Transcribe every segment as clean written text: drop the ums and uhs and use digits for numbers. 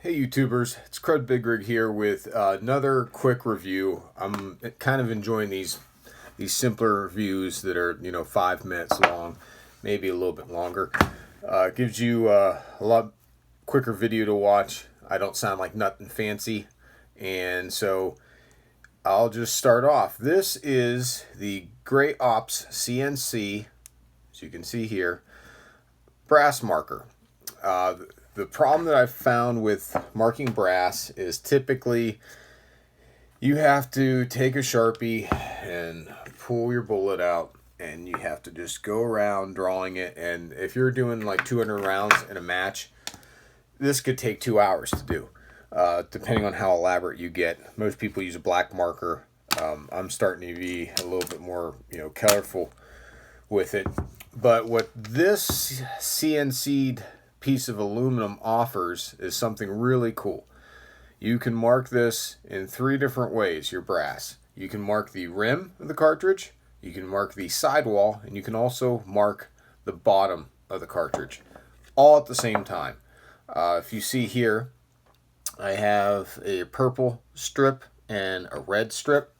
Hey YouTubers, it's Crud Big Rig here with another quick review. I'm kind of enjoying these simpler reviews that are 5 minutes long, maybe a little bit longer. Gives you a lot quicker video to watch. I don't sound like nothing fancy, and so I'll just start off. This is the Gray Ops CNC, as you can see here, brass marker. The problem that I've found with marking brass is typically you have to take a Sharpie and pull your bullet out, and you have to just go around drawing it. And if you're doing like 200 rounds in a match, this could take 2 hours to do, depending on how elaborate you get. Most people use a black marker. I'm starting to be a little bit more colorful with it. But what this CNC'd piece of aluminum offers is something really cool. You can mark this in 3 different ways, your brass. You can mark the rim of the cartridge, you can mark the sidewall, and you can also mark the bottom of the cartridge, all at the same time. If you see here, I have a purple strip and a red strip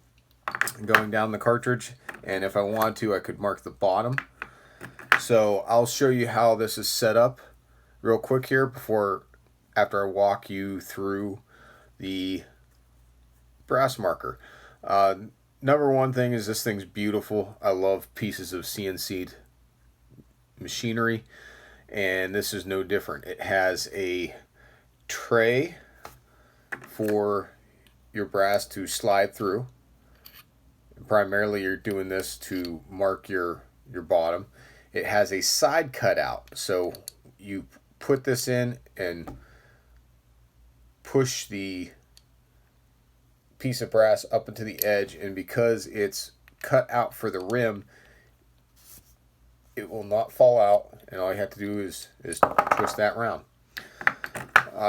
going down the cartridge, and if I want to, I could mark the bottom. So I'll show you how this is set up real quick here after I walk you through the brass marker. Number one thing is this thing's beautiful. I love pieces of CNC machinery, and this is no different. It has a tray for your brass to slide through. Primarily you're doing this to mark your bottom. It has a side cutout, so you put this in and push the piece of brass up into the edge, and because it's cut out for the rim, it will not fall out, and all you have to do is twist that round.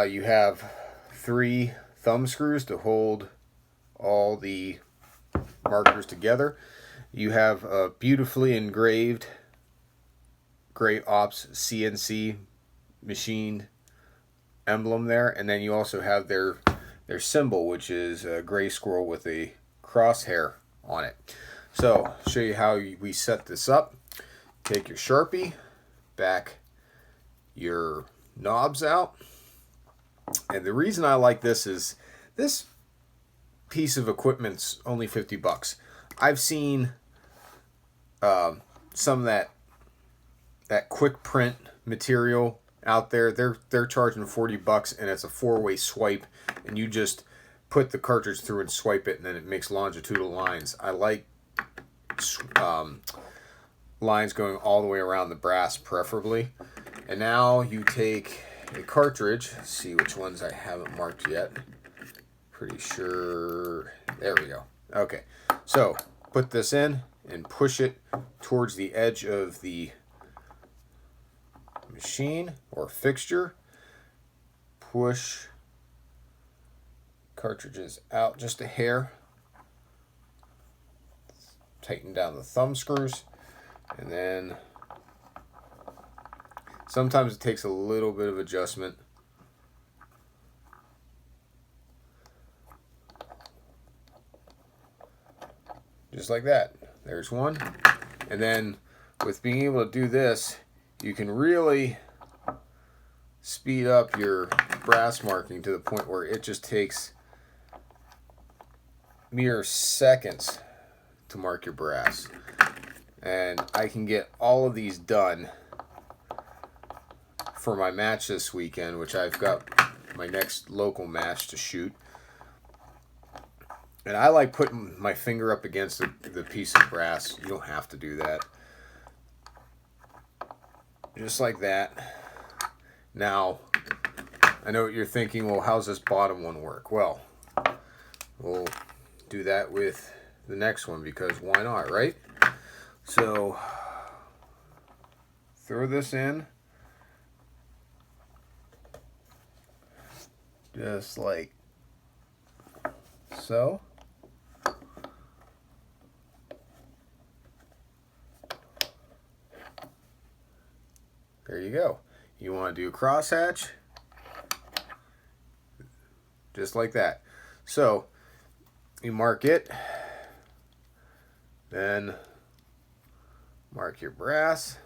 You have 3 thumb screws to hold all the markers together. You have a beautifully engraved Gray Ops CNC machined emblem there, and then you also have their symbol, which is a gray squirrel with a crosshair on it. So I'll show you how we set this up. Take your Sharpie, back your knobs out, and the reason I like this is this piece of equipment's only 50 bucks. I've seen some of that quick print material out there. They're charging 40 bucks, and it's a 4-way swipe, and you just put the cartridge through and swipe it, and then it makes longitudinal lines. I like lines going all the way around the brass, preferably. And now you take a cartridge. Let's see which ones I haven't marked yet. Pretty sure, there we go. Okay, so put this in and push it towards the edge of the machine or fixture. Push cartridges out just a hair. Tighten down the thumb screws, and then sometimes it takes a little bit of adjustment. Just like that. There's one. And then with being able to do this, you can really speed up your brass marking to the point where it just takes mere seconds to mark your brass. And I can get all of these done for my match this weekend, which I've got my next local match to shoot. And I like putting my finger up against the piece of brass. You don't have to do that. Just like that. Now, I know what you're thinking, well, how's this bottom one work? Well, we'll do that with the next one, because why not, right? So, throw this in. Just like so. There you go. You want to do a crosshatch, just like that. So you mark it, then mark your brass,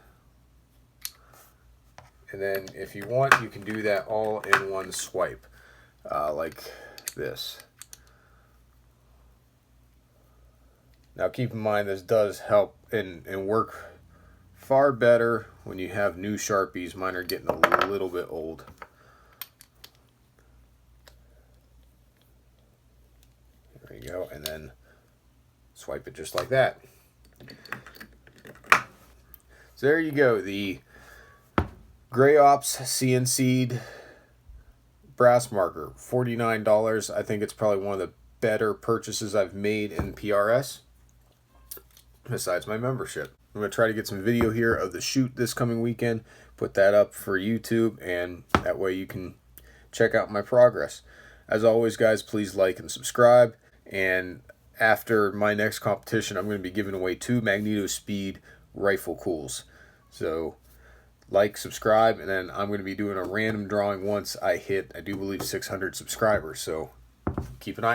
and then if you want, you can do that all in one swipe, like this. Now keep in mind, this does help and work far better when you have new Sharpies. Mine are getting a little bit old. There you go, and then swipe it just like that. So there you go, the Gray Ops CNC'd brass marker, $49. I think it's probably one of the better purchases I've made in PRS, besides my membership. I'm going to try to get some video here of the shoot this coming weekend, put that up for YouTube, and that way you can check out my progress. As always, guys, please like and subscribe. And after my next competition, I'm going to be giving away 2 Magneto Speed rifle cools. So like, subscribe, and then I'm going to be doing a random drawing once I hit, I do believe, 600 subscribers. So keep an eye